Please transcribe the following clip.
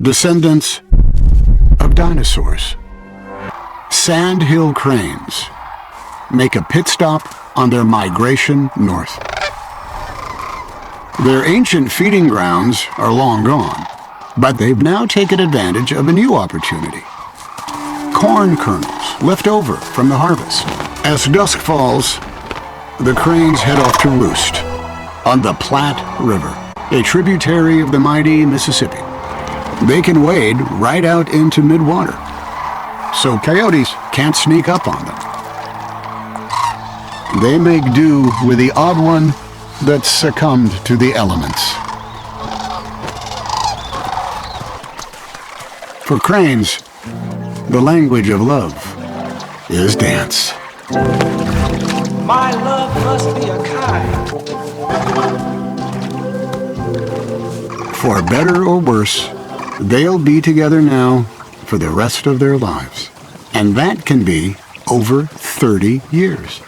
descendants of dinosaurs. Sandhill cranes make a pit stop on their migration north. Their ancient feeding grounds are long gone, but they've now taken advantage of a new opportunity. Corn kernels left over from the harvest. As dusk falls, the cranes head off to roost on the Platte River, a tributary of the mighty Mississippi. They can wade right out into midwater, so coyotes can't sneak up on them. They make do with the odd one that succumbed to the elements. For cranes, the language of love is dance. My love must be a kind. For better or worse, they'll be together now for the rest of their lives. And that can be over 30 years.